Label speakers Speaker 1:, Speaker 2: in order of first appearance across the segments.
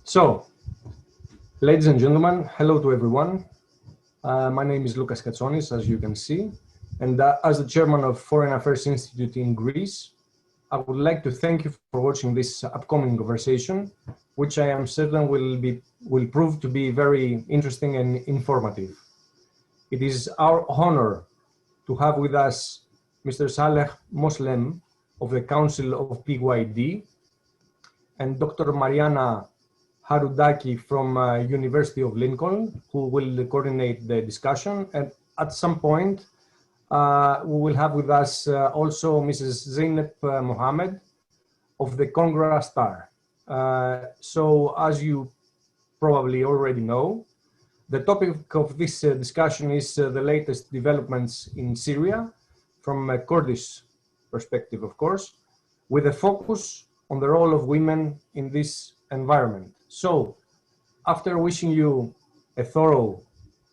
Speaker 1: So, ladies and gentlemen, hello to everyone. My name is Lucas Katsonis, as you can see, and as the chairman of Foreign Affairs Institute in Greece, I would like to thank you for watching this upcoming conversation, which I am certain will prove to be very interesting and informative. It is our honor to have with us Mr. Salih Muslim of the Council of PYD and Dr. Marianna Charountaki from University of Lincoln, who will coordinate the discussion. And at some point, we will have with us also Mrs. Zainab Mohammed of the Congra Star. So as you probably already know, the topic of this discussion is the latest developments in Syria from a Kurdish perspective, of course, with a focus on the role of women in this environment. So, after wishing you a thorough,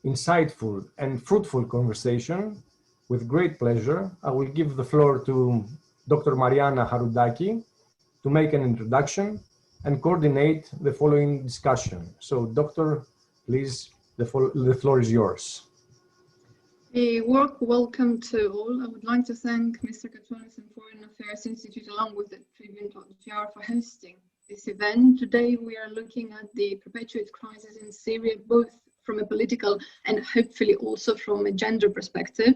Speaker 1: insightful, and fruitful conversation, with great pleasure, I will give the floor to Dr. Marianna Charountaki to make an introduction and coordinate the following discussion. So, Doctor, please, the floor is yours.
Speaker 2: A warm welcome to all. I would like to thank Mr. Katsonis and Foreign Affairs Institute along with the Tribune.gr for hosting this event. Today we are looking at the perpetuate crisis in Syria, both from a political and hopefully also from a gender perspective.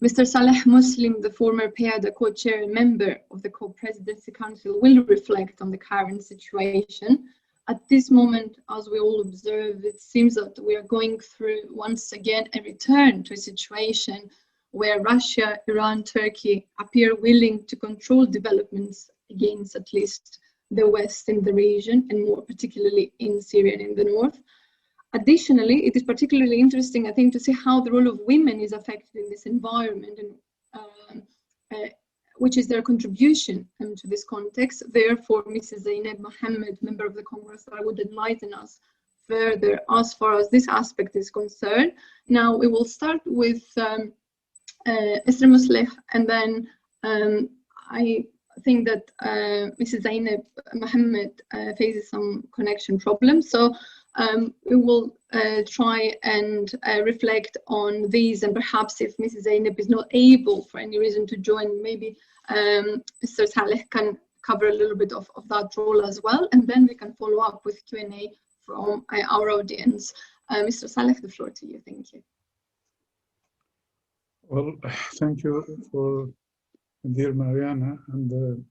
Speaker 2: Mr. Salih Muslim, the former PYD co-chair and member of the co-presidency council, will reflect on the current situation. At this moment, as we all observe, it seems that we are going through once again a return to a situation where Russia, Iran, Turkey appear willing to control developments against at least the West in the region, and more particularly in Syria and in the north. Additionally, it is particularly interesting, I think, to see how the role of women is affected in this environment and which is their contribution to this context. Therefore, Mrs. Zainab Mohammed, member of the Congress, would enlighten us further as far as this aspect is concerned. Now, we will start with Mr. Muslim, and then I think that Mrs. Zainab Mohammed faces some connection problems. So we will try and reflect on these, and perhaps if Mrs. Zainab is not able for any reason to join, maybe Mr. Salih can cover a little bit of that role as well, and then we can follow up with Q&A from our audience. Mr. Salih, the floor to you. Thank you.
Speaker 3: Well, thank you for dear Marianna and the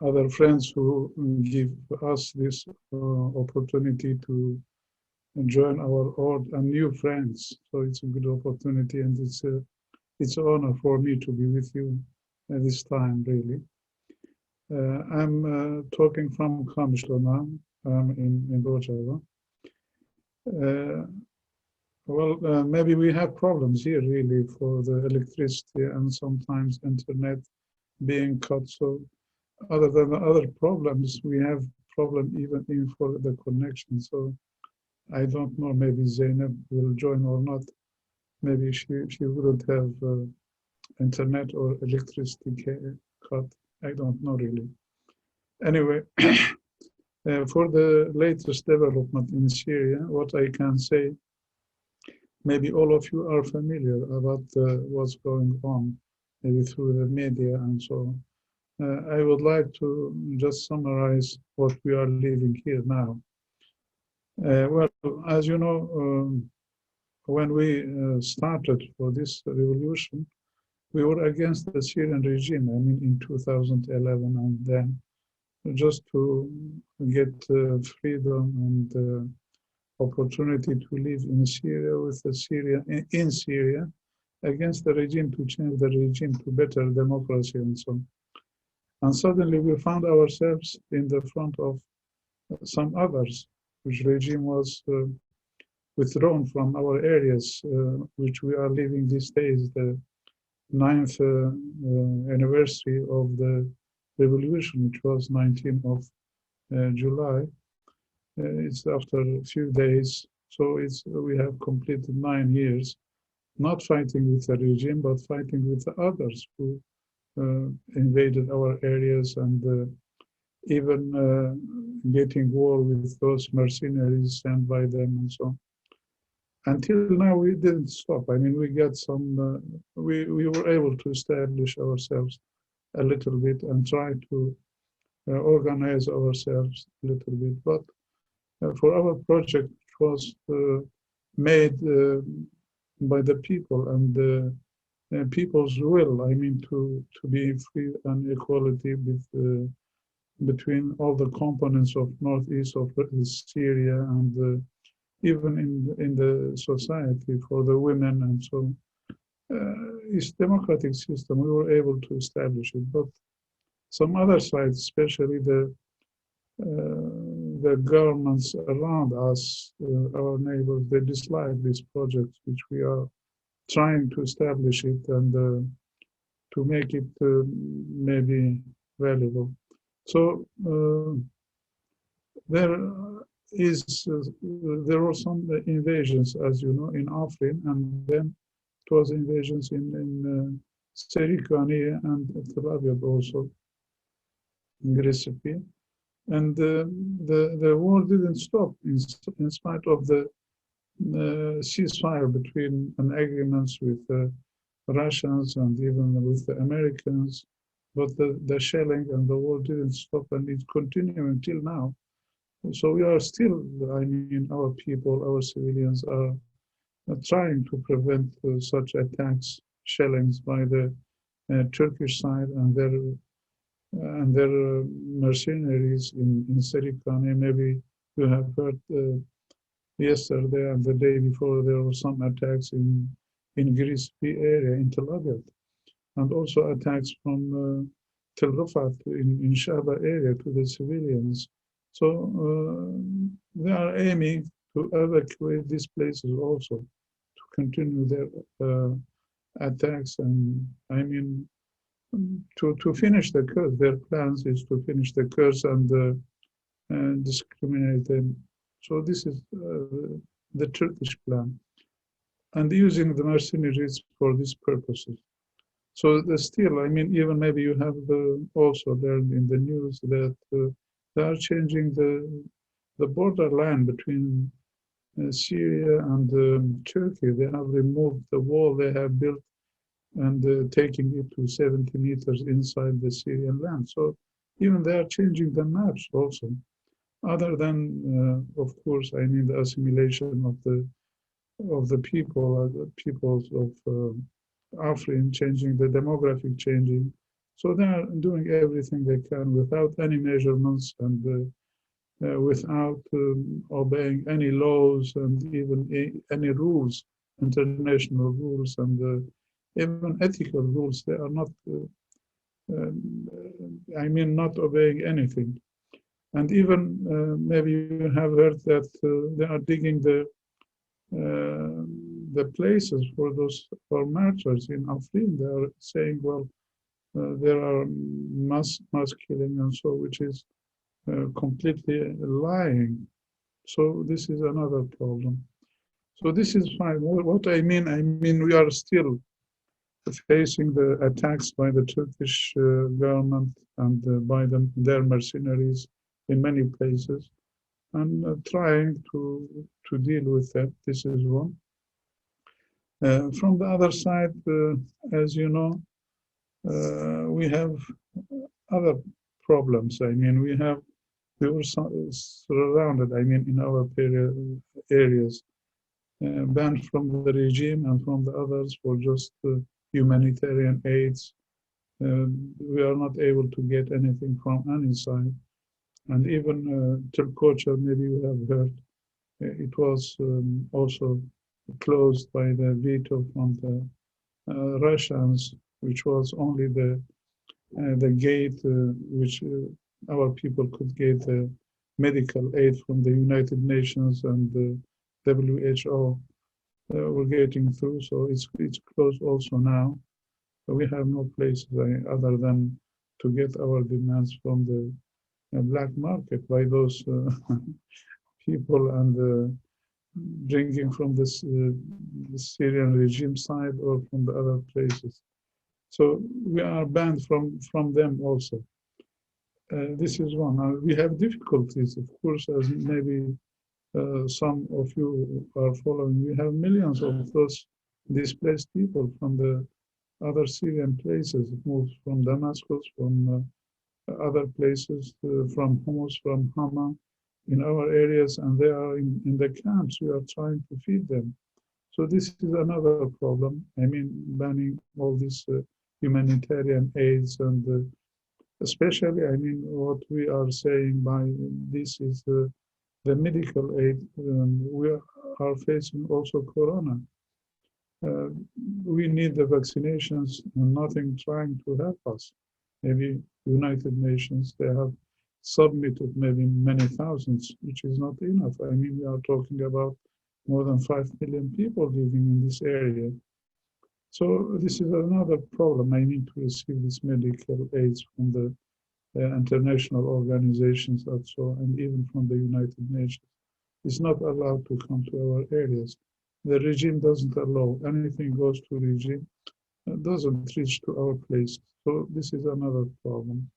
Speaker 3: other friends who give us this opportunity to join our old and new friends. So it's a good opportunity, and it's an honor for me to be with you at this time, really. I'm talking from Kamishlo. I'm in Rojava. Maybe we have problems here, really, for the electricity and sometimes internet being cut. So other than the other problems, we have problem even for the connection. So I don't know, maybe Zainab will join or not. Maybe she wouldn't have internet or electricity cut. I don't know really. Anyway, for the latest development in Syria, what I can say, maybe all of you are familiar about what's going on, maybe through the media and so on. I would like to just summarize what we are living here now. Well, as you know, when we started for this revolution, we were against the Syrian regime, I mean, in 2011, and then just to get freedom and opportunity to live in Syria with in Syria against the regime, to change the regime to better democracy and so on. And suddenly we found ourselves in the front of some others, which regime was withdrawn from our areas, which we are living these days, the 9th anniversary of the revolution, which was 19th of July. It's after a few days, so we have completed 9 years, not fighting with the regime, but fighting with the others who invaded our areas and even getting war with those mercenaries sent by them and so on. Until now, we didn't stop. I mean, we got some, we were able to establish ourselves a little bit and try to organize ourselves a little bit. But for our project, which was made by the people and people's will, I mean, to be free and equality with, between all the components of northeast of Syria and even in the society for the women and so it's democratic system. We were able to establish it, but some other sides, especially the governments around us, our neighbors, they dislike this project, which we are trying to establish it and to make it maybe valuable. So there were some invasions, as you know, in Afrin, and then it was invasions in Serikani and Tel Aviv also, in Greece. And the war didn't stop in spite of the ceasefire between and agreements with the Russians and even with the Americans. But the shelling and the war didn't stop, and it's continuing until now. So we are still, I mean, our people, our civilians are trying to prevent such attacks, shellings by the Turkish side and their mercenaries in Serikani. Maybe you have heard yesterday and the day before there were some attacks in Greece area in Tel Aviv, and also attacks from Tel Rifat in Shaba area to the civilians. So they are aiming to evacuate these places also, to continue their attacks, and I mean to finish the curse. Their plans is to finish the curse and discriminate them. So this is the Turkish plan, and using the mercenaries for these purposes. So still, I mean, even maybe you have also learned in the news that they are changing the borderline between Syria and Turkey. They have removed the wall they have built and taking it to 70 meters inside the Syrian land. So even they are changing the maps also. Other than, of course, I mean the assimilation of the peoples of Afrin, changing the demographic changing. So they are doing everything they can without any measurements and without obeying any laws and even any rules, international rules and even ethical rules. They are not, I mean, not obeying anything. And even maybe you have heard that they are digging the places for martyrs in Afrin. They are saying, well, there are mass killing and so, which is completely lying. So this is another problem. So this is fine. What I mean we are still facing the attacks by the Turkish government and by their mercenaries in many places, and trying to deal with that. This is one. From the other side, as you know, we have other problems. I mean, we were surrounded, I mean, in our areas, banned from the regime and from the others for just humanitarian aids. We are not able to get anything from any side. And even Turkocha, maybe you have heard, it was also closed by the veto from the Russians, which was only the gate which our people could get medical aid from the United Nations and the WHO were getting through. So it's closed also now. So we have no places other than to get our demands from the black market by those people and bringing from the Syrian regime side or from the other places. So we are banned from them also. This is one. We have difficulties, of course, as maybe some of you are following. We have millions of those displaced people from the other Syrian places, moved from Damascus, from other places, from Homs, from Hama, in our areas, and they are in the camps. We are trying to feed them. So this is another problem. I mean, banning all these humanitarian aids and especially, I mean, what we are saying by this is the medical aid. We are facing also corona. Uh, we need the vaccinations and nothing trying to help us. Maybe United Nations, they have submitted maybe many thousands, which is not enough. I mean, we are talking about more than 5 million people living in this area. So this is another problem. I need to receive this medical aids from the international organizations also, and even from the United Nations. It's not allowed to come to our areas. The regime doesn't allow. Anything goes to regime, doesn't reach to our place. So this is another problem.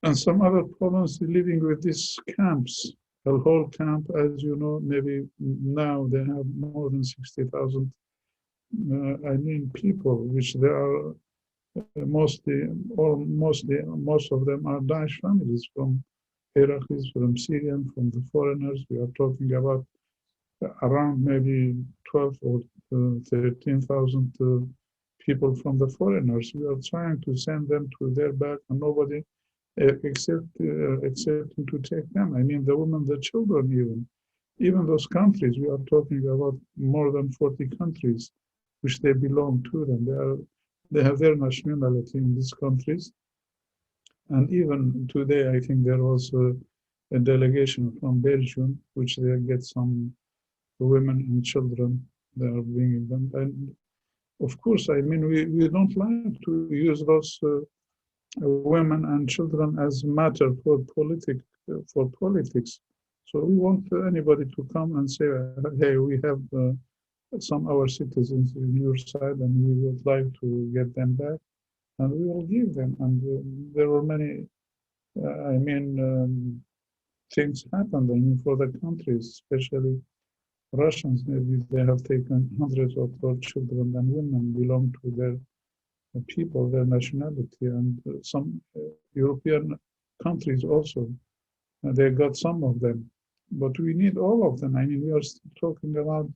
Speaker 3: And some other problems living with these camps. The whole camp, as you know, maybe now they have more than 60,000, I mean, people, which they are most of them are Daesh families, from Iraqis, from Syrian, from the foreigners. We are talking about around maybe 12 or 13,000 people from the foreigners. We are trying to send them to their back, and nobody accepting to take them. I mean, the women, the children, even those countries. We are talking about more than 40 countries, which they belong to them. They have their nationality in these countries. And even today, I think there was a delegation from Belgium, which they get some women and children. They are bringing them. And of course, I mean, we don't like to use those women and children as matter for politics. So we want anybody to come and say, hey, we have some our citizens in your side, and we would like to get them back, and we will give them. And there were many, things happened. I mean, for the countries, especially Russians, maybe they have taken hundreds of their children and women belong to their people, their nationality, and some European countries also. They got some of them, but we need all of them. I mean, we are still talking about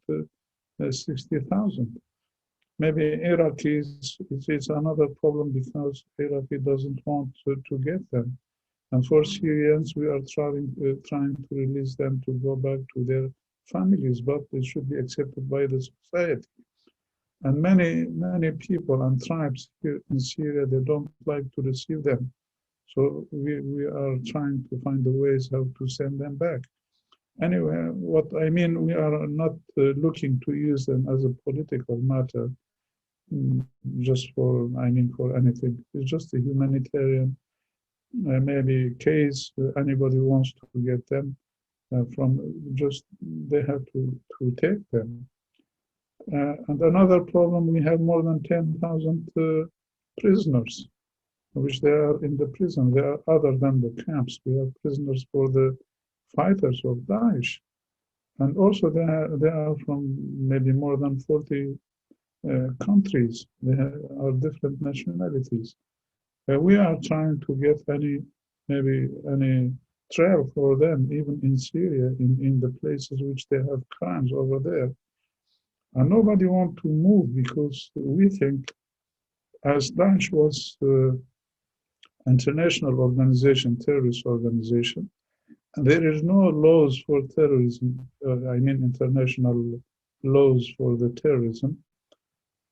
Speaker 3: 60,000. Maybe Iraqis, it's another problem because Iraqi doesn't want to get them. And for Syrians, we are trying to release them to go back to their families, but it should be accepted by the society. And many people and tribes here in Syria, they don't like to receive them. So we are trying to find the ways how to send them back. Anyway, what I mean, we are not looking to use them as a political matter, just for anything. It's just a humanitarian, maybe case. Anybody wants to get them they have to take them. And another problem, we have more than 10,000 prisoners, which they are in the prison. They are other than the camps. We have prisoners for the fighters of Daesh. And also they are from maybe more than 40 countries. They are different nationalities. We are trying to get any trial for them, even in Syria, in the places which they have crimes over there. And nobody wants to move because we think, as Daesh was international organization, terrorist organization, and there is no laws for terrorism, international laws for the terrorism.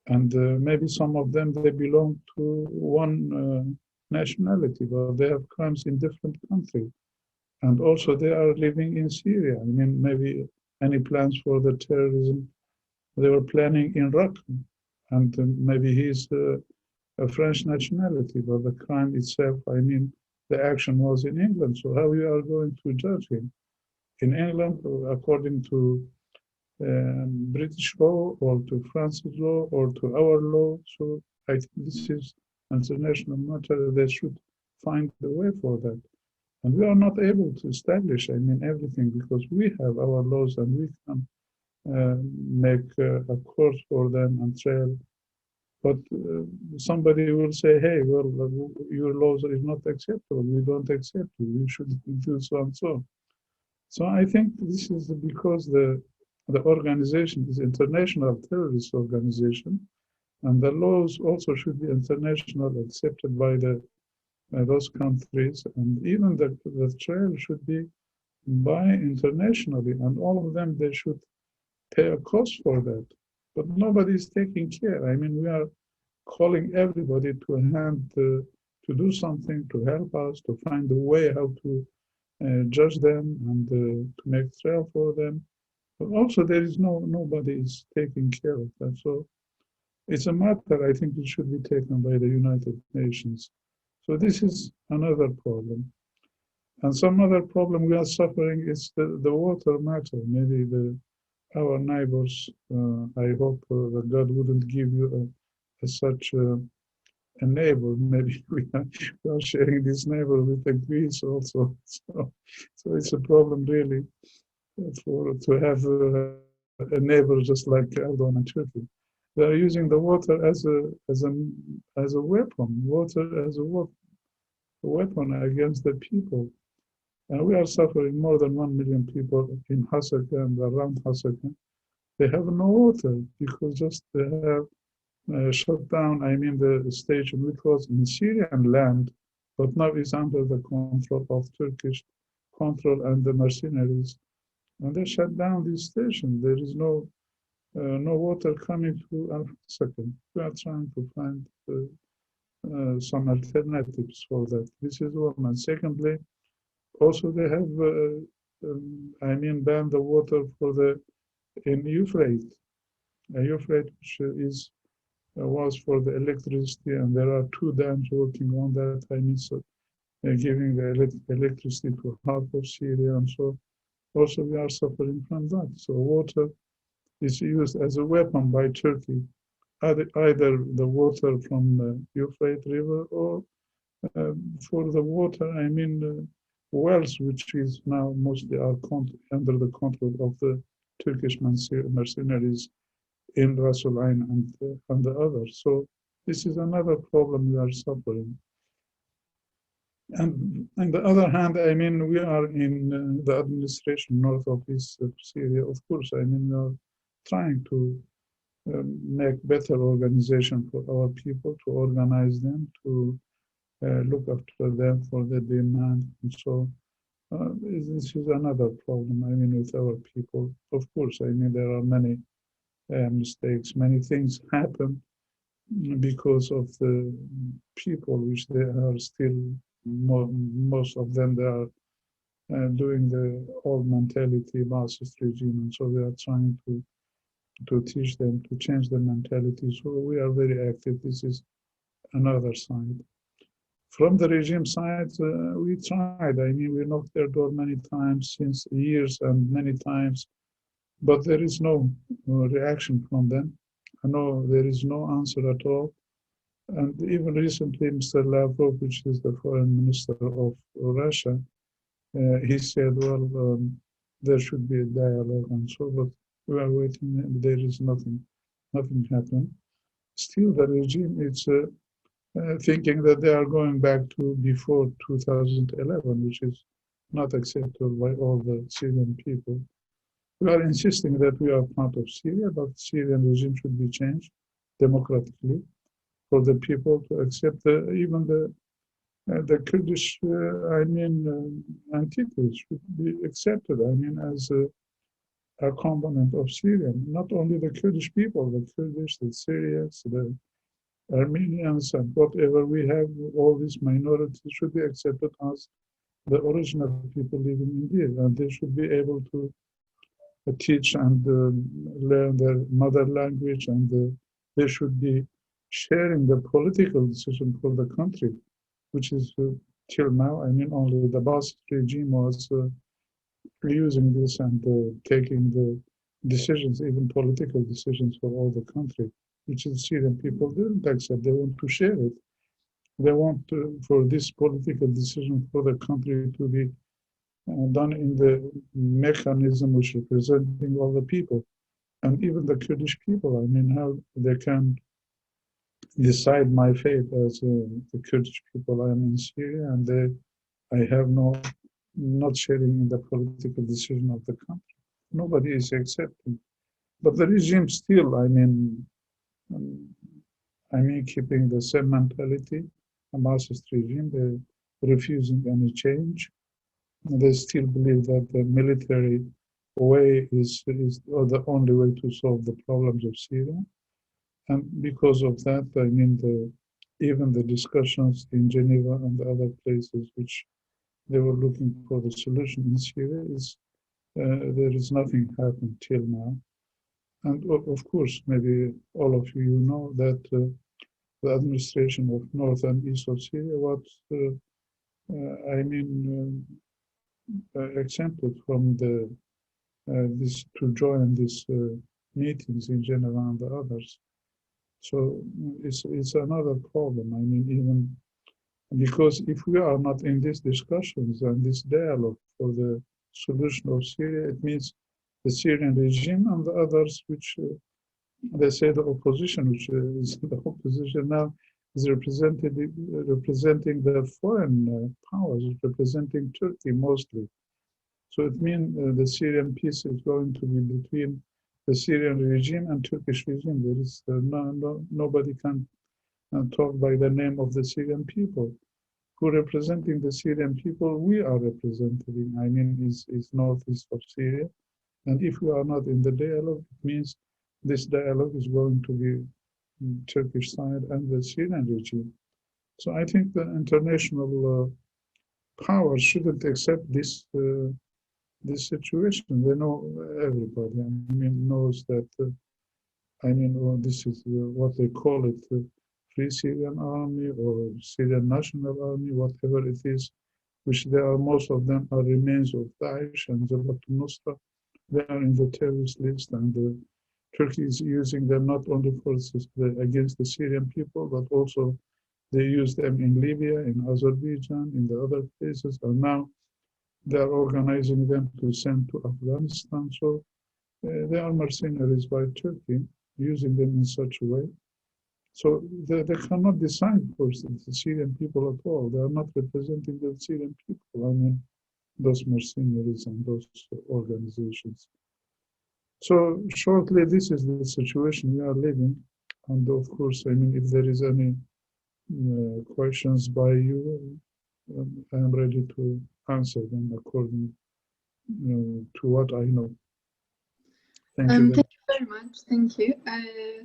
Speaker 3: And maybe some of them, they belong to one nationality, but they have crimes in different countries. And also they are living in Syria. I mean, maybe any plans for the terrorism, they were planning in Raqqa. And maybe he's a French nationality, but the crime itself, the action was in England. So how we are going to judge him? In England, according to British law, or to France's law, or to our law. So I think this is international matter. They should find a way for that. And we are not able to establish, I mean, everything, because we have our laws and we can make a course for them and trail. But somebody will say, hey, well, your laws is not acceptable. We don't accept you. You should do so and so. So I think this is because the organization is international terrorist organization, and the laws also should be international, accepted by those countries, and even the trail should be by internationally, and all of them, they should pay a cost for that. But nobody is taking care. I mean, we are calling everybody to hand to do something, to help us, to find a way how to judge them and to make trial for them. But also there is nobody is taking care of that. So it's a matter, I think it should be taken by the United Nations. So this is another problem. And some other problem we are suffering is the water matter. Maybe our neighbors, I hope that God wouldn't give you such a neighbor. Maybe we are sharing this neighbor with Greece also. So it's a problem really to have a neighbor just like Erdogan and Turkey. They are using the water as a weapon, water as a weapon against the people. And we are suffering more than 1 million people in Hasaka and around Hasaka. They have no water because just they have shut down, I mean, the station which was in Syrian land, but now is under the control of Turkish control and the mercenaries. And they shut down this station. There is no water coming to Al-Hasaka. We are trying to find some alternatives for that. This is one. And secondly, also they have, I mean, banned the water in Euphrates. Euphrates, which was for the electricity, and there are 2 dams working on that. I mean, so giving the electricity to half of Syria, and so also we are suffering from that. So water is used as a weapon by Turkey, either the water from the Euphrates River or for the water, I mean, wells, which is now mostly under the control of the Turkish mercenaries in Ras Al Ain and the others. So this is another problem we are suffering. And on the other hand, I mean, we are in the administration north of east of Syria. Of course, I mean, we are trying to make better organization for our people, to organize them, to look after them for their demand. And so this is another problem, I mean, with our people. Of course, I mean, there are many mistakes, many things happen because of the people, which they are still, most of them, they are doing the old mentality, Marxist regime. And so we are trying to teach them, to change the mentality. So we are very active. This is another side. From the regime side, we tried. I mean, we knocked their door many times since years and many times, but there is no reaction from them. I know there is no answer at all. And even recently, Mr. Lavrov, which is the foreign minister of Russia, he said, well, there should be a dialogue and so, but we are waiting, and there is nothing happened. Still, the regime is thinking that they are going back to before 2011, which is not acceptable by all the Syrian people. We are insisting that we are part of Syria, but Syrian regime should be changed democratically for the people to accept even the Kurdish, I mean, entities should be accepted, I mean, as a component of Syria. Not only the Kurdish people, the Kurdish, the Syrians, the Armenians, and whatever we have, all these minorities should be accepted as the original people living in there, and they should be able to teach and learn their mother language, and they should be sharing the political decision for the country, which is till now, I mean, only the Ba'ath regime was using this and taking the decisions, even political decisions for all the country, which the Syrian people didn't accept. They want to share it. they want for this political decision for the country to be done in the mechanism which representing all the people, and even the Kurdish people. I mean, how they can decide my fate as the Kurdish people. I am in Syria, and I have not sharing in the political decision of the country. Nobody is accepting. But the regime still, um, keeping the same mentality, a Marxist regime, they're refusing any change. They still believe that the military way is the only way to solve the problems of Syria. And because of that, even the discussions in Geneva and the other places which they were looking for the solution in Syria there is nothing happened till now. And of course, maybe all of you know that the administration of north and east of Syria was, exempted from this to join these meetings in Geneva and the others. So it's another problem. I mean, even because if we are not in these discussions and this dialogue for the solution of Syria, it means the Syrian regime and the others, which they say the opposition, which is the opposition now, is representing the foreign powers, representing Turkey mostly. So it means the Syrian peace is going to be between the Syrian regime and Turkish regime. There is nobody can talk by the name of the Syrian people. Who representing the Syrian people? We are representing. I mean, is northeast of Syria, and if we are not in the dialogue, it means this dialogue is going to be Turkish side and the Syrian regime. So I think the international powers shouldn't accept this situation. They know, everybody, knows that, this is what they call it, Free Syrian Army or Syrian National Army, whatever it is, which most of them are remains of Daesh and Jabhat al-Nusra. They are in the terrorist list, and Turkey is using them not only against the Syrian people, but also they use them in Libya, in Azerbaijan, in the other places, and now they are organizing them to send to Afghanistan. So they are mercenaries by Turkey, using them in such a way. So they cannot decide for the Syrian people at all. They are not representing the Syrian people. Those mercenaries and those organizations. So shortly, this is the situation we are living. And of course, if there is any questions by you, I am ready to answer them according to what I know. Thank you.
Speaker 2: Thank you very much. Thank you.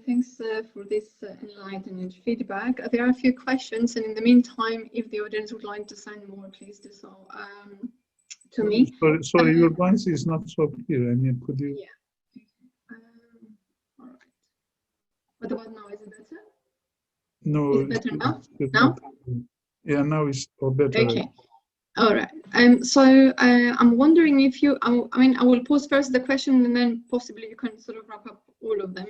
Speaker 2: Thanks for this enlightening feedback. There are a few questions, and in the meantime, if the audience would like to send more, please do so to me.
Speaker 3: Sorry, your voice is not so clear. Could you?
Speaker 2: Yeah. All right. What about now? Is it better?
Speaker 3: No.
Speaker 2: Is it better now? Now?
Speaker 3: Yeah, now it's better.
Speaker 2: Okay. All right. So I'm wondering if you, I will pose first the question and then possibly you can sort of wrap up all of them.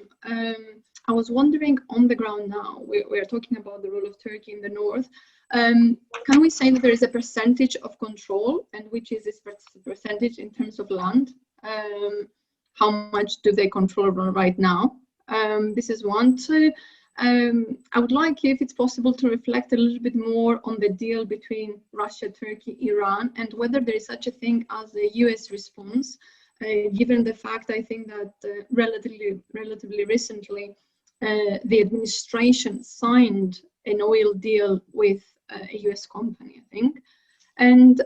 Speaker 2: I was wondering on the ground now, we are talking about the role of Turkey in the north. Can we say that there is a percentage of control, and which is this percentage in terms of land? How much do they control right now? This is one. Two, I would like, if it's possible, to reflect a little bit more on the deal between Russia, Turkey, Iran, and whether there is such a thing as a US response, given the fact, I think, that relatively recently, the administration signed an oil deal with a US company, I think. And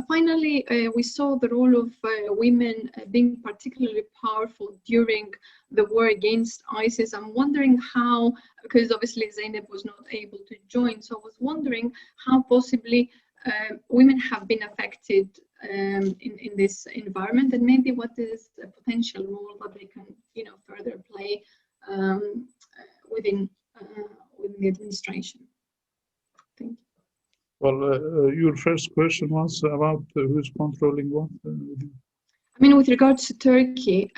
Speaker 2: finally, we saw the role of women being particularly powerful during the war against ISIS. I'm wondering how, because obviously Zainab was not able to join, so I was wondering how possibly women have been affected in this environment, and maybe what is the potential role that they can, further play within the administration. Thank you.
Speaker 3: Well, your first question was about who's controlling what?
Speaker 2: with regards to Turkey,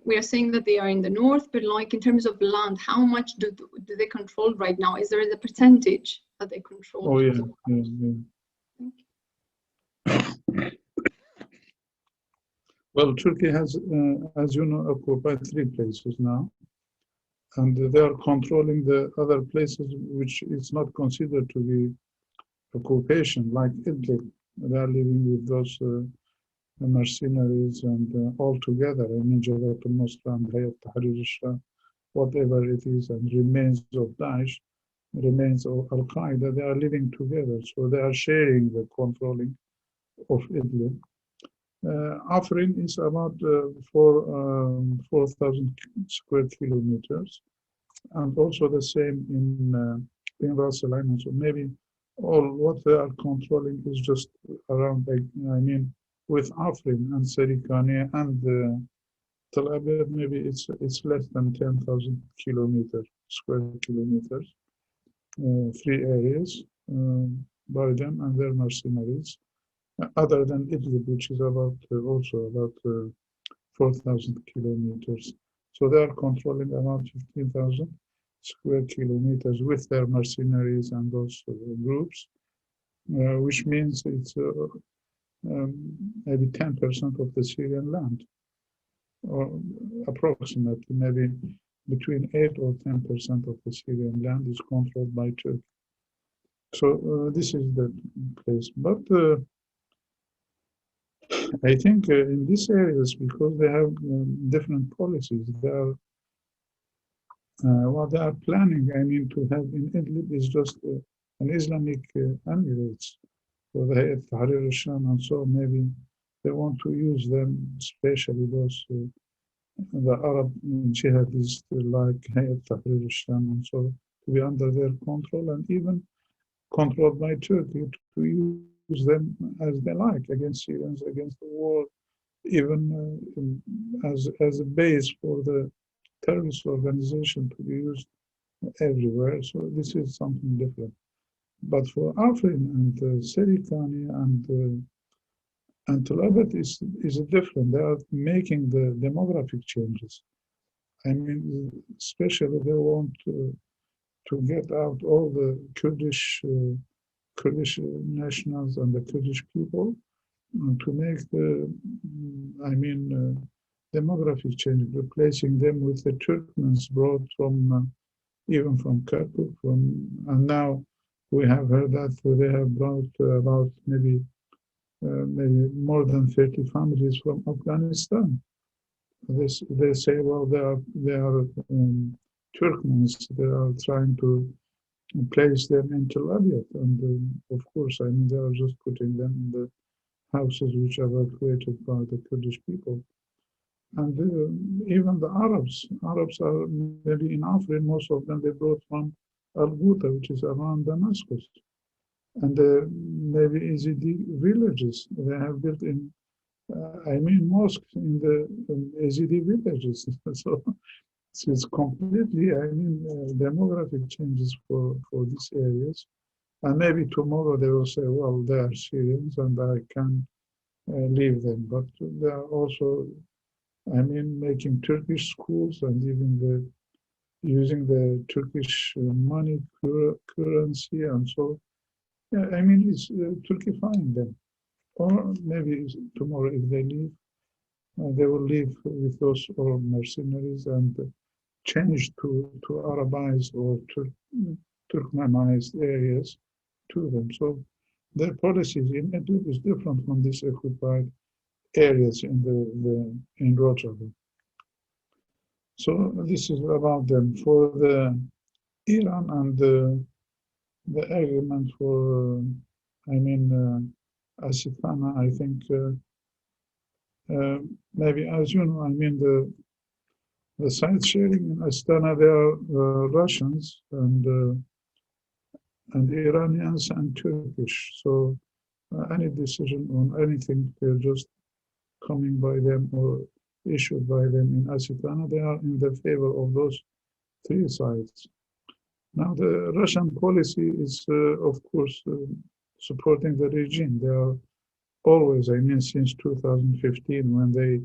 Speaker 2: we are saying that they are in the north, but like in terms of land, how much do they control right now? Is there a percentage that they control?
Speaker 3: Oh yeah, yeah. Well, Turkey has, as you know, occupied 3 places now, and they are controlling the other places which is not considered to be occupation, like Idlib. They are living with those mercenaries and all together. I mean, Jabhat al-Nusra and Hayat Tahrir al-Sham, whatever it is, and remains of Daesh, remains of Al-Qaeda, they are living together. So they are sharing the controlling of Idlib. Afrin is about 4,000 square kilometers, and also the same in Ras Al Ain. So maybe all what they are controlling is just around, I mean, with Afrin and Serikani and Tel Aviv, maybe it's less than 10,000 square kilometers, 3 areas by them and their mercenaries. Other than Idlib, which is about also about 4,000 kilometers. So they are controlling around 15,000 square kilometers with their mercenaries and those groups, which means it's maybe 10% of the Syrian land, or approximately maybe between 8 or 10% of the Syrian land is controlled by Turkey. So this is the place. But I think in these areas, because they have different policies, they are what they are planning, I mean, to have in Idlib is just an Islamic Emirates for the Hayat Tahrir al-Sham, and so maybe they want to use them, especially those the Arab jihadists like Hayat Tahrir al-Sham and so, to be under their control, and even controlled by Turkey to use them as they like against Syrians, against the war, even as a base for the terrorist organization to be used everywhere. So this is something different. But for Afrin and Serikani and Tel Aviv is different. They are making the demographic changes. I mean, especially they want to get out all the Kurdish nationals and the Kurdish people, to make the, I mean, demographic change, replacing them with the Turkmens brought from, even from Kirkuk, and now we have heard that they have brought about maybe more than 30 families from Afghanistan. They say, well, they are Turkmens. They are trying to place them in Tel Aviv, and of course, I mean, they are just putting them in the houses which are created by the Kurdish people. And even the Arabs are maybe in Afrin, most of them they brought from Al-Ghouta, which is around Damascus. And maybe Yazidi villages, they have built in, I mean, mosques in the Yazidi villages. So it's completely, I mean, demographic changes for these areas. And maybe tomorrow they will say, well, they are Syrians and I can leave them. But they are also, I mean, making Turkish schools and even using the Turkish money, currency, and so. Yeah, I mean, it's Turkifying them. Or maybe tomorrow, if they leave, they will leave with those all mercenaries and change to Arabized or Turkmenized areas to them. So their policies in Idlib is different from these occupied areas in in Rojava. So this is about them. For the Iran and the argument for, I mean, Asitana, I think maybe, as you know, I mean, the site sharing in Astana, they are Russians and Iranians and Turkish. So any decision on anything, they're just coming by them or issued by them in Asitana, they are in the favor of those 3 sides. Now, the Russian policy is, of course, supporting the regime. They are always, I mean, since 2015, when they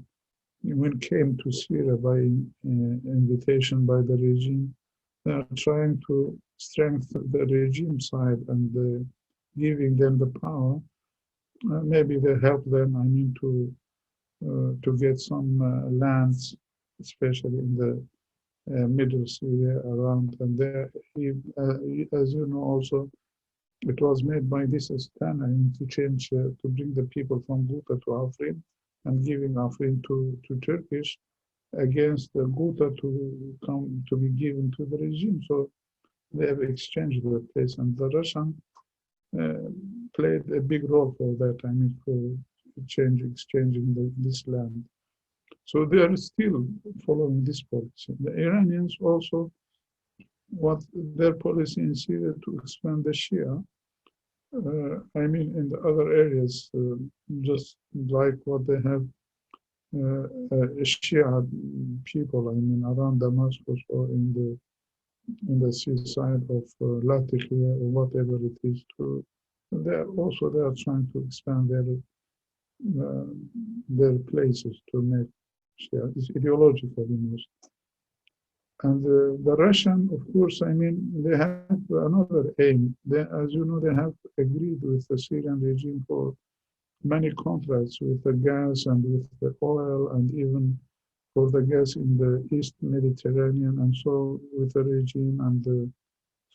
Speaker 3: when came to Syria by invitation by the regime, they are trying to strengthen the regime side and giving them the power. Maybe they help them, I mean, to get some lands, especially in the middle Syria around. And there, as you know, also, it was made by this Astana to change, to bring the people from Ghouta to Afrin and giving Afrin to Turkish against the Ghouta to come to be given to the regime. So they have exchanged the place, and the Russian played a big role for that. I mean, for exchanging this land. So they are still following this policy. The Iranians also, what their policy in Syria to expand the Shia. I mean, in the other areas, just like what they have Shia people, I mean, around Damascus or in the seaside of Latakia or whatever it is. They are trying to expand their places to make Shia. It's ideological, almost. And the Russian, of course, I mean, they have another aim. As you know, they have agreed with the Syrian regime for many contracts with the gas and with the oil, and even for the gas in the East Mediterranean, and so with the regime. And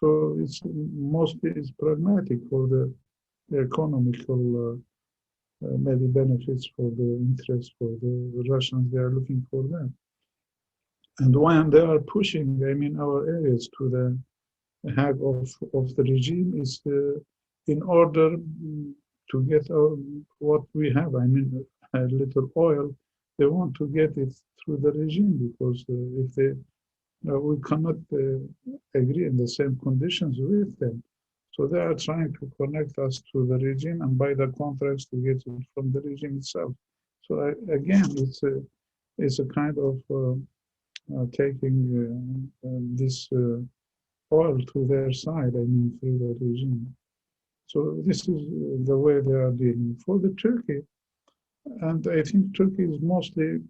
Speaker 3: so it's mostly pragmatic for the economical maybe benefits for the interest for the Russians. They are looking for that. And when they are pushing, I mean, our areas to the head of the regime is in order to get what we have. I mean, a little oil. They want to get it through the regime, because if they we cannot agree in the same conditions with them. So they are trying to connect us to the regime and buy the contracts to get it from the regime itself. So again, it's a kind of taking this oil to their side, I mean, through the regime. So this is the way they are dealing. For the Turkey, and I think Turkey is mostly,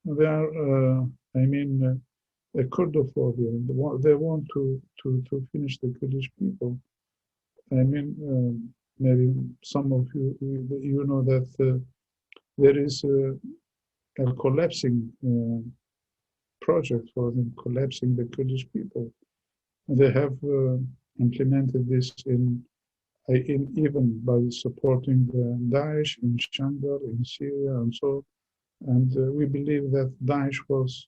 Speaker 3: they are, I mean, a Kurdophobia. They want to finish the Kurdish people. I mean, maybe some of you know that there is a collapsing project for them, collapsing the Kurdish people. They have implemented this even by supporting the Daesh in Shandar, in Syria, and so. And we believe that Daesh was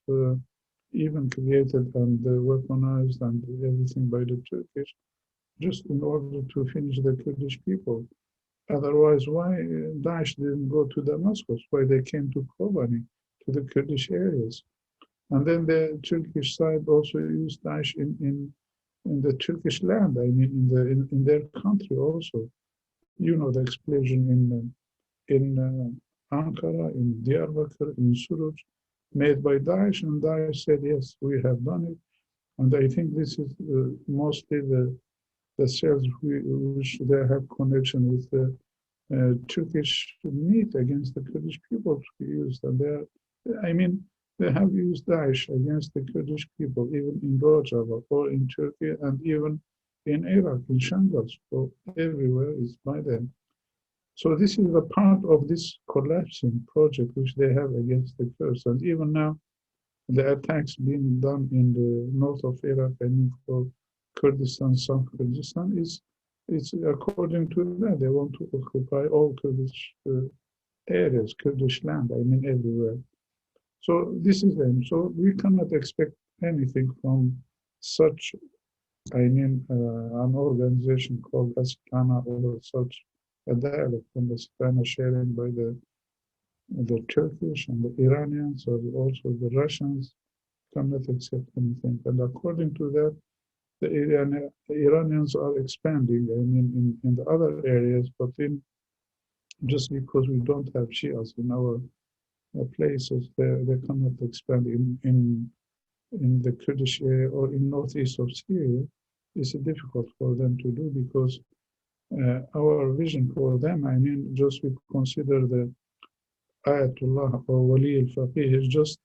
Speaker 3: even created and weaponized and everything by the Turkish, just in order to finish the Kurdish people. Otherwise, why Daesh didn't go to Damascus? Why they came to Kobani, to the Kurdish areas? And then the Turkish side also used Daesh in the Turkish land. I mean, in their country also. You know, the explosion in Ankara, in Diyarbakir, in Suruc, made by Daesh, and Daesh said, yes, we have done it. And I think this is mostly the cells which they have connection with the Turkish meat against the Kurdish people to be used. And I mean, they have used Daesh against the Kurdish people, even in Rojava or in Turkey, and even in Iraq, in Shandar. So everywhere is by them. So this is a part of this collapsing project which they have against the Kurds. And even now, the attacks being done in the north of Iraq, I mean, for Kurdistan, South Kurdistan, it's according to that. They want to occupy all Kurdish areas, Kurdish land, I mean, everywhere. So this is them. So we cannot expect anything from such, I mean, an organization called Astana or such a dialogue from the Astana sharing by the Turkish and the Iranians, or also the Russians, cannot accept anything. And according to that, the Iranians are expanding, I mean, in the other areas, but just because we don't have Shias in our places, they cannot expand in the Kurdish area or in northeast of Syria. It's difficult for them to do, because our vision for them, I mean, just we consider Ayatollah or Wali al-Faqih is just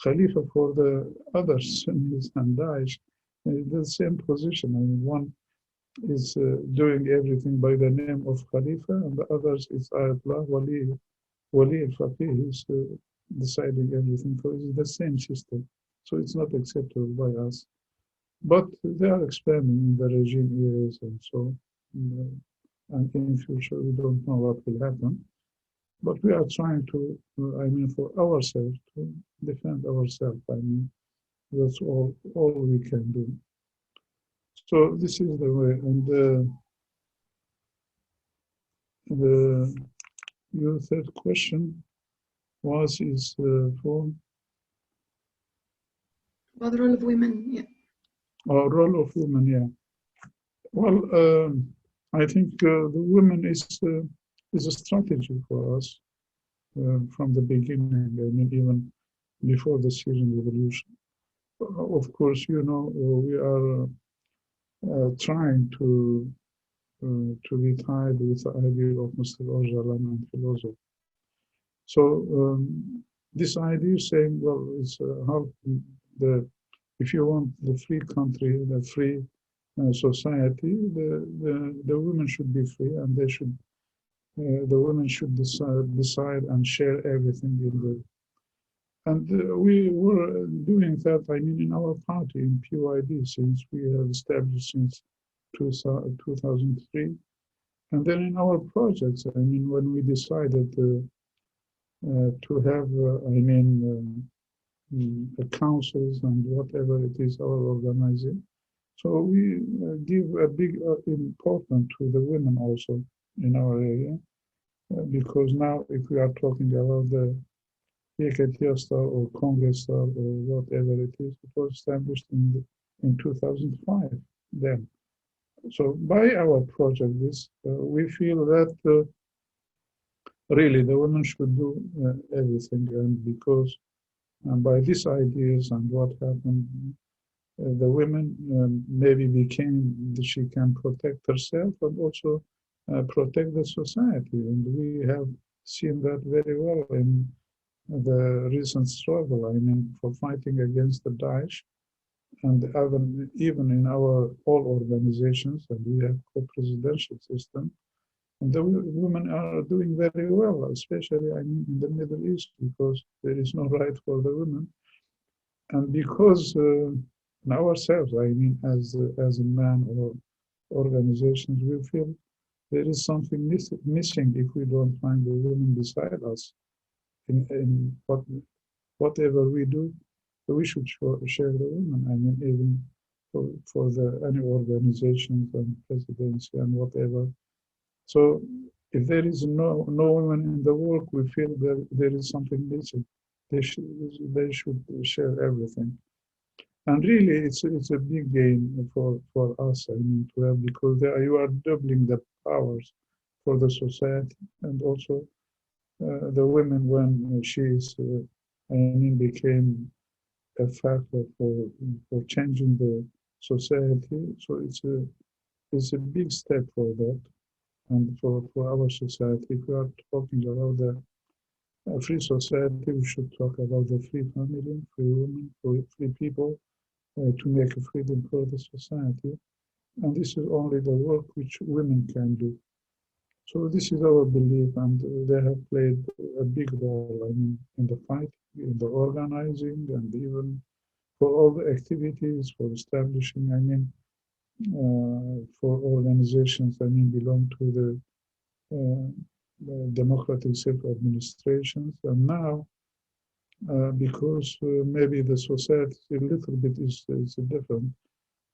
Speaker 3: Khalifa for the other Sunnis and Daesh. The same position. I mean, one is doing everything by the name of Khalifa, and the others is Ayatollah Wali al-Faqih is deciding everything. So it's the same system. So it's not acceptable by us. But they are expanding in the regime areas, and so and in future we don't know what will happen. But we are trying to, I mean, for ourselves, to defend ourselves. I mean, that's all we can do. So this is the way. And your third question is for
Speaker 2: about the role of women. Yeah.
Speaker 3: Role of women. Yeah. Well, I think the women is a strategy for us from the beginning. I mean, even before the Syrian revolution. Of course, you know, we are trying to be tied with the idea of Mr. Öcalan and philosophy. So this idea saying, well, it's how if you want the free country, the free society, the women should be free, and they should the women should decide and share everything in the. And we were doing that, I mean, in our party, in PYD, since we have established since 2003. And then in our projects, I mean, when we decided to have, councils and whatever it is, our organizing. So we give a big importance to the women also in our area, because now if we are talking about the Star or Congress Star or whatever it is, it was established in 2005 then. So by our project, we feel that really the women should do everything, and because by these ideas and what happened, the women maybe she can protect herself and also protect the society, and we have seen that very well in the recent struggle, I mean, for fighting against the Daesh, and even in our all organizations, and we have co-presidential system, and the women are doing very well, especially, I mean, in the Middle East, because there is no right for the women, and because ourselves, I mean, as a man or organizations, we feel there is something missing if we don't find the women beside us in whatever we do. We should share the women. I mean, even for any organizations and presidency and whatever. So if there is no women in the work, we feel that there is something missing. They should share everything. And really, it's a big gain for us. I mean, to have, because you are doubling the powers for the society, and also the women, when she's became a factor for changing the society. So it's a big step for that, and for our society. If we are talking about the free society, we should talk about the free family, free women, free people, to make a freedom for the society. And this is only the work which women can do. So this is our belief, and they have played a big role, I mean, in the fight, in the organizing, and even for all the activities, for establishing, I mean, for organizations, I mean, belong to the democratic self-administrations. And now, because maybe the society a little bit is different,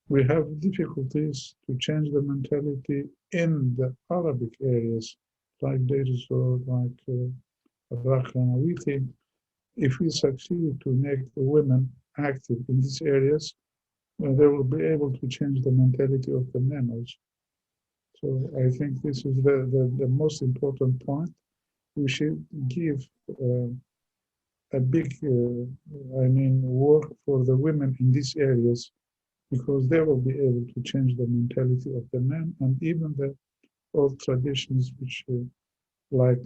Speaker 3: we have difficulties to change the mentality in the Arabic areas, like Deir ez-Zor, like Raqqa. We think if we succeed to make the women active in these areas, they will be able to change the mentality of the men also. So I think this is the most important point. We should give a big, work for the women in these areas, because they will be able to change the mentality of the men, and even the old traditions, which like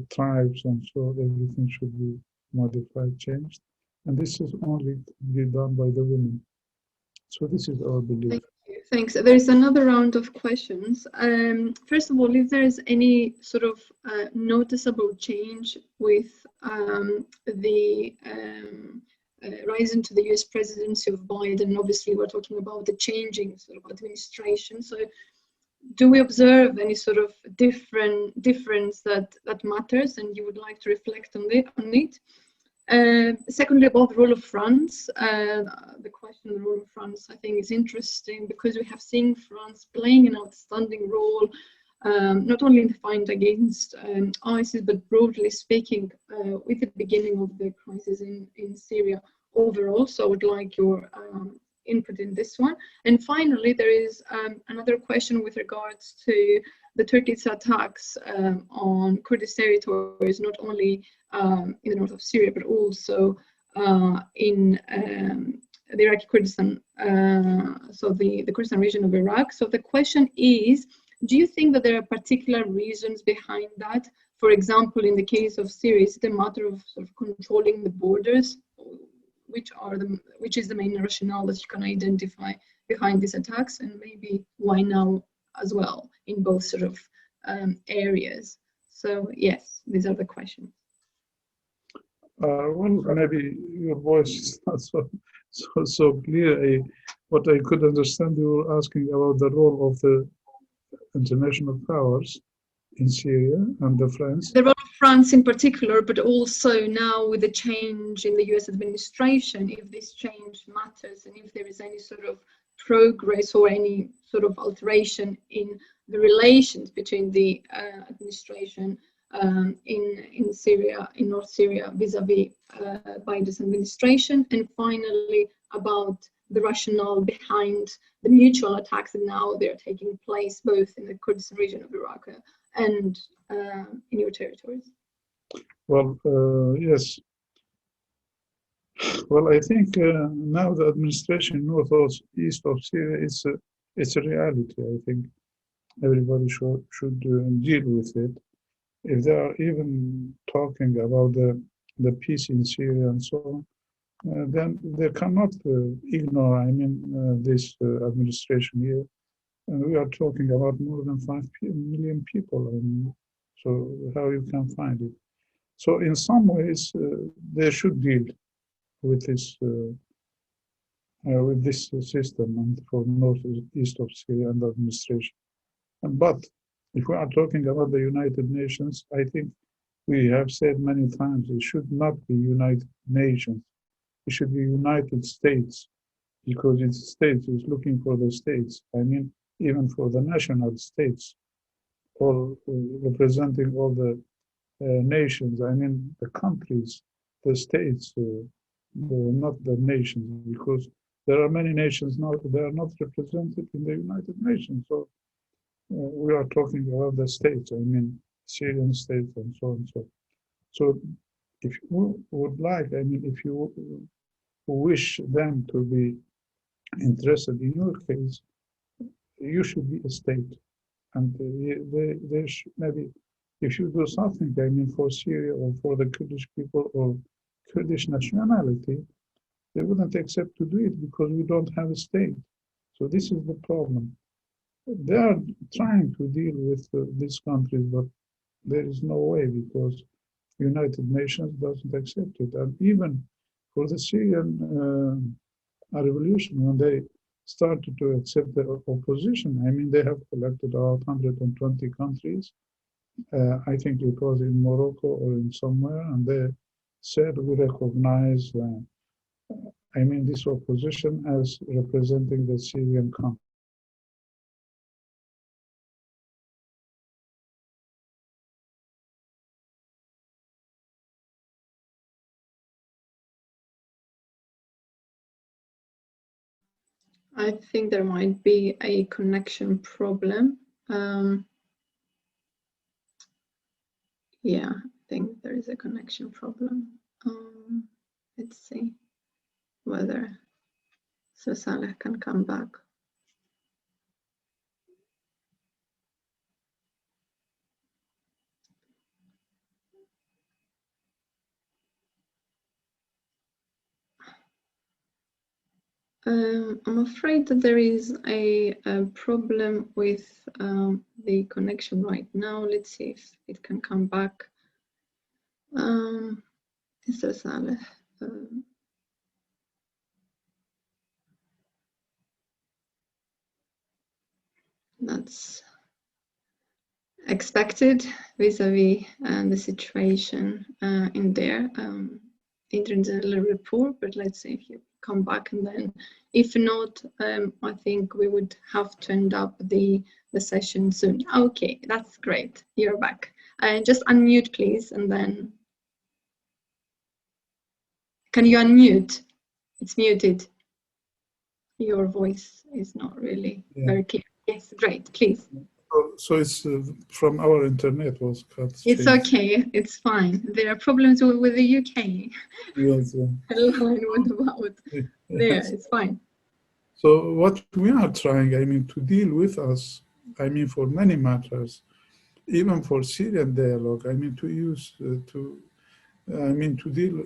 Speaker 3: tribes, and so everything should be modified, changed. And this is only to be done by the women. So this is our belief.
Speaker 2: Thank you. Thanks. There's another round of questions. First of all, if there is any sort of noticeable change with the rise into the US presidency of Biden, obviously we're talking about the changing sort of administration. So do we observe any sort of difference that matters and you would like to reflect on it? Secondly, about the role of France, the question of the role of France, I think, is interesting because we have seen France playing an outstanding role, not only in the fight against ISIS, but broadly speaking, with the beginning of the crisis in Syria overall. So I would like your input in this one. And finally, there is another question with regards to the Turkish attacks on Kurdish territories, not only in the north of Syria, but also in the Iraqi Kurdistan, so the Kurdistan region of Iraq. So the question is, do you think that there are particular reasons behind that? For example, in the case of Syria, is it a matter of sort of controlling the borders? Which is the main rationale that you can identify behind these attacks, and maybe why now as well in both sort of areas? So yes, these are the questions.
Speaker 3: Well, maybe your voice is not so clear. What I could understand, you were asking about the role of the international powers in Syria and the France.
Speaker 2: The role of France in particular, but also now with the change in the US administration, if this change matters and if there is any sort of progress or any sort of alteration in the relations between the administration in Syria, in North Syria, vis-a-vis Biden's administration, and finally about the rationale behind the mutual attacks that now they're taking place both in the Kurdistan region of Iraq and in your territories.
Speaker 3: Well, yes. Well, I think now the administration north or east of Syria it's a reality. I think everybody should deal with it. If they are even talking about the peace in Syria and so on, then they cannot ignore, this administration here. We are talking about more than 5 million people. So how you can find it? So in some ways, they should deal with this system and for northeast of Syria and administration. But if we are talking about the United Nations, I think we have said many times it should not be United Nations. It should be United States, because the states is looking for the states. Even for the national states, or representing all the nations. The countries, the states, not the nations, because there are many nations now that are not represented in the United Nations. So we are talking about the states, Syrian states and so on. So if you would like, if you wish them to be interested in your case, you should be a state. And they should maybe, if you do something, for Syria or for the Kurdish people or Kurdish nationality, they wouldn't accept to do it because we don't have a state. So this is the problem. They are trying to deal with these countries, but there is no way because United Nations doesn't accept it. And even for the Syrian revolution, when they started to accept the opposition, they have collected about 120 countries. I think it was in Morocco or in somewhere, and they said we recognize this opposition as representing the Syrian country.
Speaker 2: I think there might be a connection problem. Yeah, I think there is a connection problem. Let's see whether Salih can come back. I'm afraid that there is a problem with the connection right now. Let's see if it can come back. Mr. Saleh. That's expected vis-a-vis the situation in there. Internal report, but let's see if you come back, and then if not, I think we would have to end up the session soon. Okay, that's great. You're back. Just unmute, please, and then can you unmute? It's muted. Your voice is not really very clear. Yes, great, please.
Speaker 3: So it's from our internet was cut.
Speaker 2: It's
Speaker 3: changed.
Speaker 2: okay, it's fine. There are problems with the UK.
Speaker 3: Yes.
Speaker 2: Line what about there, it's fine.
Speaker 3: So what we are trying, I mean, to deal with us, I mean, for many matters, even for Syrian dialogue, I mean, to use, to deal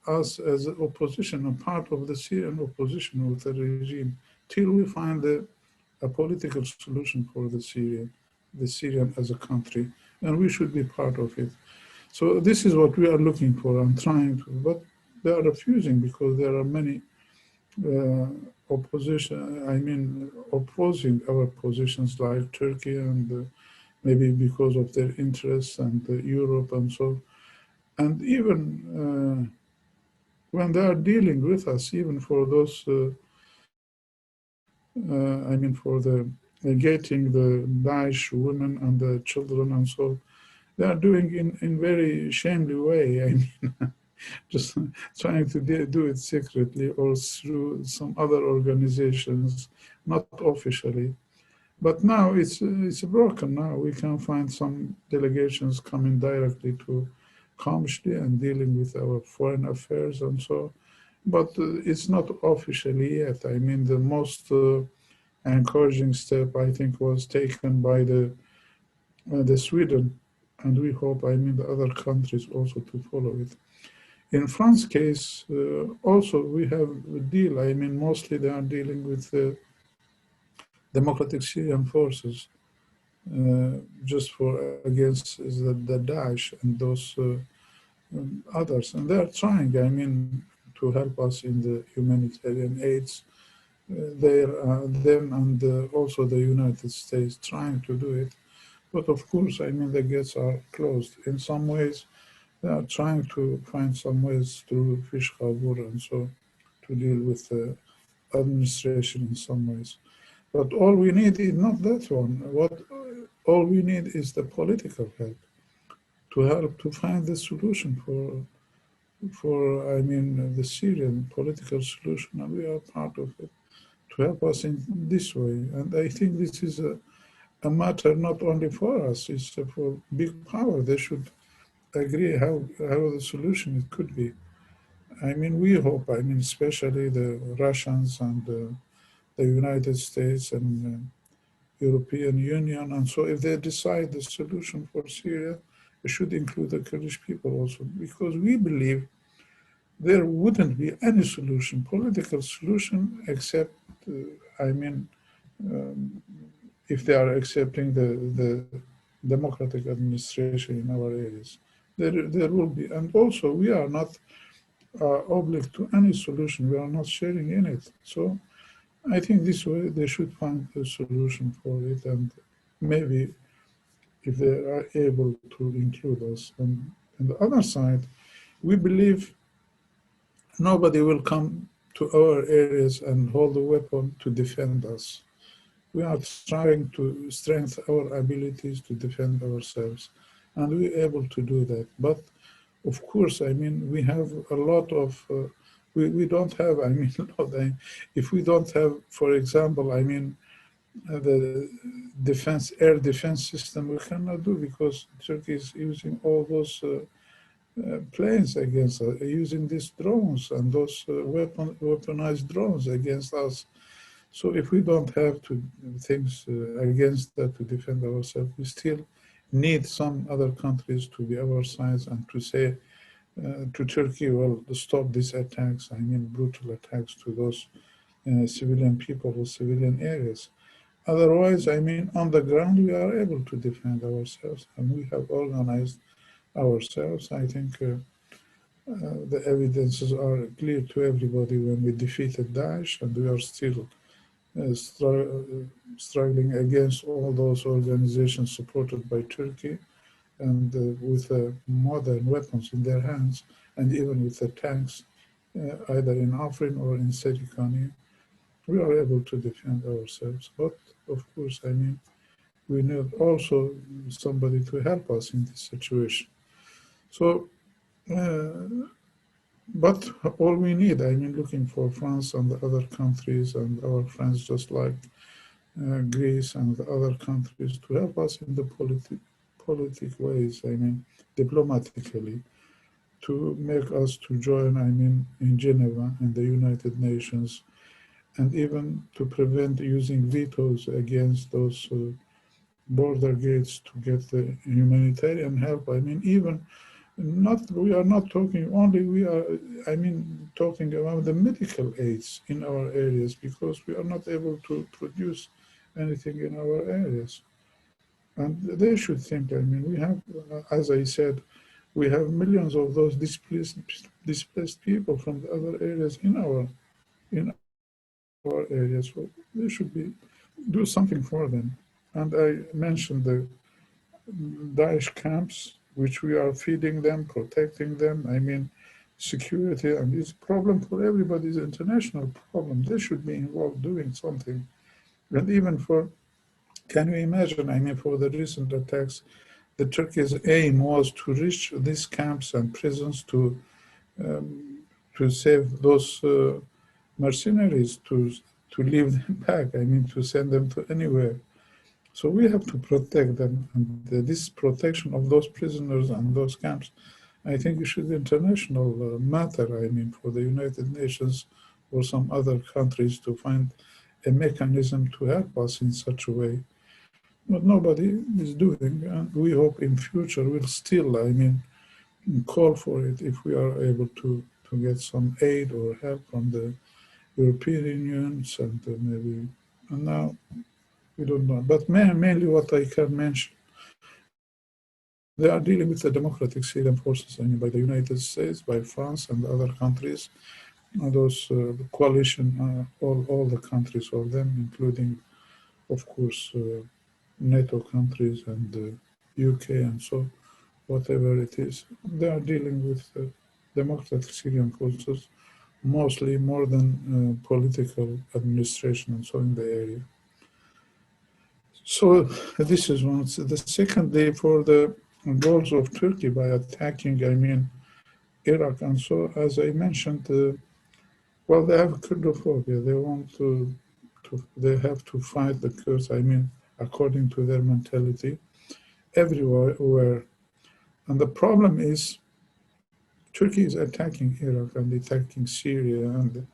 Speaker 3: us as opposition, a part of the Syrian opposition with the regime, till we find a political solution for the Syrian as a country, and we should be part of it. So this is what we are looking for and trying to, but they are refusing because there are many opposing our positions like Turkey, and maybe because of their interests, and Europe and so. And even when they are dealing with us, even for those, for the getting the Daesh women and the children and so, they are doing in very shameful way. I mean, just trying to do it secretly or through some other organizations, not officially. But now it's broken. Now we can find some delegations coming directly to Kamishli and dealing with our foreign affairs and so. But it's not officially yet. I mean, the most encouraging step, I think, was taken by the Sweden, and we hope, the other countries also to follow it. In France's case, also we have a deal. Mostly they are dealing with the Democratic Syrian Forces, just against the Daesh and those others, and they are trying. To help us in the humanitarian aids. Them and also the United States trying to do it. But of course, the gates are closed. In some ways, they are trying to find some ways through fish harbor and so to deal with the administration in some ways. But all we need is not that one. All we need is the political help to find the solution for the Syrian political solution, and we are part of it, to help us in this way. And I think this is a matter not only for us, it's for big power. They should agree how the solution it could be. We hope, especially the Russians and the United States and European Union, and so if they decide the solution for Syria, it should include the Kurdish people also, because we believe there wouldn't be any solution, political solution, except, if they are accepting the democratic administration in our areas. There will be, and also we are not obliged to any solution. We are not sharing in it. So I think this way they should find a solution for it, and maybe if they are able to include us. And on the other side, we believe nobody will come to our areas and hold a weapon to defend us. We are trying to strengthen our abilities to defend ourselves, and we're able to do that. But of course, we have a lot of, we don't have, if we don't have, for example, the air defense system, we cannot do, because Turkey is using all those planes against us, using these drones and those weaponized drones against us. So if we don't have things against that to defend ourselves, we still need some other countries to be our side and to say to Turkey, well, stop these attacks, brutal attacks to those civilian people or civilian areas. Otherwise, I mean, on the ground, we are able to defend ourselves, and we have organized ourselves. I think the evidences are clear to everybody when we defeated Daesh, and we are still struggling against all those organizations supported by Turkey, and with modern weapons in their hands, and even with the tanks, either in Afrin or in Serikani, we are able to defend ourselves. But of course, I mean, we need also somebody to help us in this situation. So, but all we need, I mean, looking for France and the other countries and our friends just like Greece and the other countries to help us in the politic ways, I mean, diplomatically, to make us to join, I mean, in Geneva and the United Nations, and even to prevent using vetoes against those border gates to get the humanitarian help. I mean, even we are not talking only, we are, I mean, talking about the medical aids in our areas, because we are not able to produce anything in our areas. And they should think, I mean, we have, as I said, we have millions of those displaced people from the other areas in our areas. So they should do something for them. And I mentioned the Daesh camps, which we are feeding them, protecting them. I mean, security, and it's a problem for everybody, it's an international problem. They should be involved doing something. And even for, can you imagine, I mean, for the recent attacks, the Turkey's aim was to reach these camps and prisons to save those mercenaries, to leave them back, I mean, to send them to anywhere. So we have to protect them, and this protection of those prisoners and those camps, I think it should be international matter, I mean, for the United Nations or some other countries to find a mechanism to help us in such a way. But nobody is doing, and we hope in future we'll still, I mean, call for it if we are able to get some aid or help from the European Union, and maybe, and now we don't know. But mainly what I can mention, they are dealing with the democratic Syrian forces, I mean, by the United States, by France and other countries, and those coalition, all the countries of them, including, of course, NATO countries and UK and so, whatever it is. They are dealing with democratic Syrian forces, mostly more than political administration and so in the area. So this is one. The second day for the goals of Turkey by attacking, I mean, Iraq. And so, as I mentioned, well, they have Kurdophobia. They want they have to fight the Kurds, I mean, according to their mentality, everywhere. And the problem is, Turkey is attacking Iraq and attacking Syria and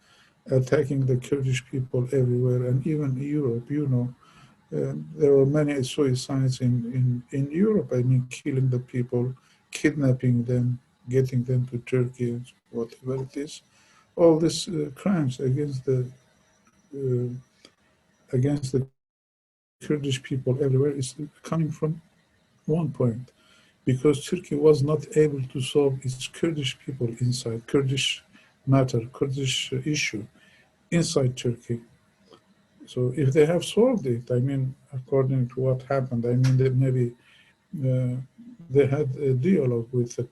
Speaker 3: attacking the Kurdish people everywhere, and even Europe, you know. There were many suicides in Europe, I mean, killing the people, kidnapping them, getting them to Turkey, whatever it is. All these crimes against the Kurdish people everywhere is coming from one point, because Turkey was not able to solve its Kurdish people inside, Kurdish matter, Kurdish issue inside Turkey. So if they have solved it, I mean, according to what happened, I mean, that maybe they had a dialogue with the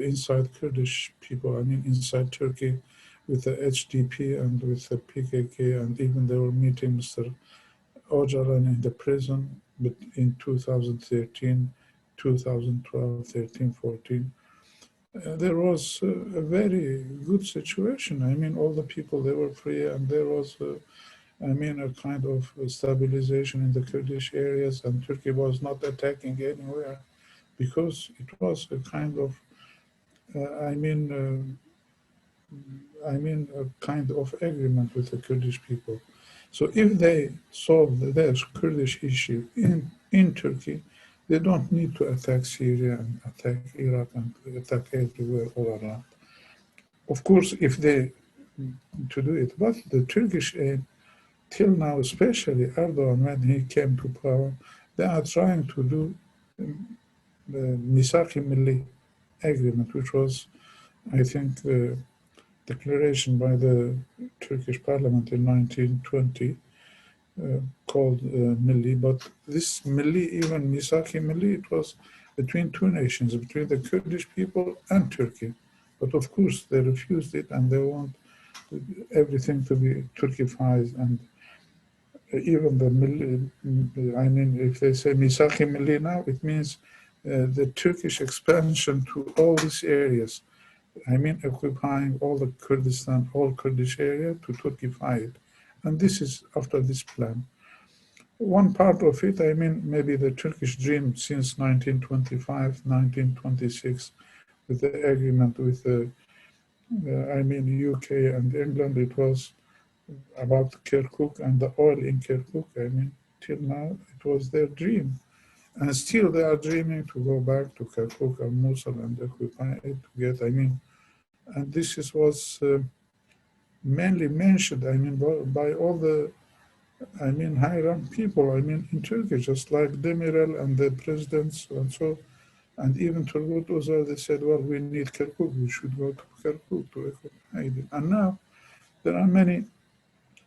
Speaker 3: inside Kurdish people, I mean, inside Turkey, with the HDP and with the PKK, and even they were meeting Mr. Öcalan in the prison in 2013, 2012, 13, 14. There was a very good situation. I mean, all the people, they were free, and there was I mean, a kind of stabilization in the Kurdish areas, and Turkey was not attacking anywhere, because it was a kind of, I mean, a kind of agreement with the Kurdish people. So if they solve their Kurdish issue in Turkey, they don't need to attack Syria and attack Iraq and attack everywhere all around. Of course, if they to do it. But the Turkish aim, till now, especially Erdogan, when he came to power, they are trying to do the Misaki Milli agreement, which was, I think, the declaration by the Turkish parliament in 1920, called Milli. But this Milli, even Misaki Milli, it was between two nations, between the Kurdish people and Turkey. But of course, they refused it, and they want everything to be Turkified. And even the Milli, I mean, if they say Misaki Milli now, it means the Turkish expansion to all these areas. I mean, occupying all the Kurdistan, all Kurdish area to Turkify it. And this is after this plan. One part of it, I mean, maybe the Turkish dream since 1925, 1926, with the agreement with the, I mean, UK and England, it was about Kirkuk and the oil in Kirkuk. I mean, till now, it was their dream. And still they are dreaming to go back to Kirkuk and Mosul and occupy it to get, I mean, and this was mainly mentioned, I mean, by all the, I mean, high-rank people, I mean, in Turkey, just like Demirel and the presidents and so, and even Turgut Özal, they said, well, we need Kirkuk, we should go to Kirkuk to occupy it. And now, there are many,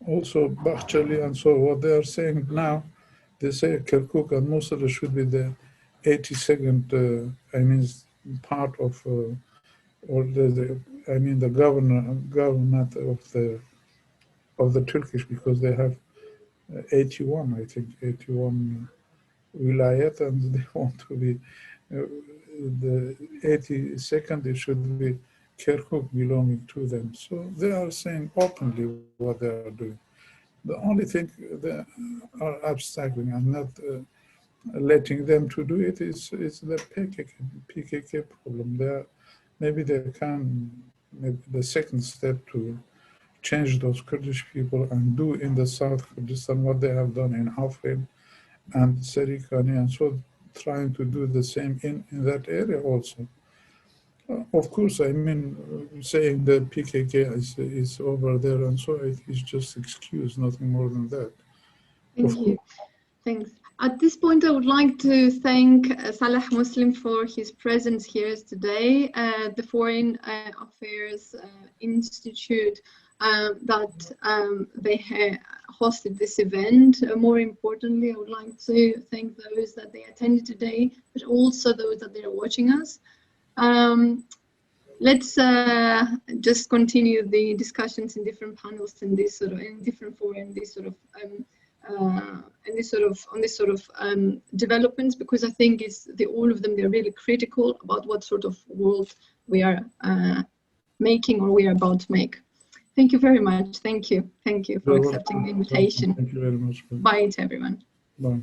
Speaker 3: also Bahçeli and so, what they are saying now, they say Kirkuk and Mosul should be the 82nd, I mean, part of, or I mean, the government of the Turkish, because they have 81, I think, 81 wilayat, and they want to be the 82nd. It should be Kirkuk belonging to them. So they are saying openly what they are doing. The only thing they are abstracting and not letting them to do it is the PKK problem. Maybe they can, maybe the second step to change those Kurdish people and do in the South Kurdistan what they have done in Afrin and Serikani, and so trying to do the same in that area also. Of course, I mean, saying that PKK is over there and so it is just excuse, nothing more than that.
Speaker 2: Thank you. Thanks. At this point, I would like to thank Salih Muslim for his presence here today. The Foreign Affairs Institute that they hosted this event. More importantly, I would like to thank those that they attended today, but also those that they are watching us. Let's just continue the discussions in different panels in this sort of in different forums, this sort of on this sort of developments, because I think it's all of them, they're really critical about what sort of world we are making or we are about to make. Thank you very much. Thank you for accepting the invitation.
Speaker 3: Thank you very much.
Speaker 2: Bye to everyone.
Speaker 3: Bye.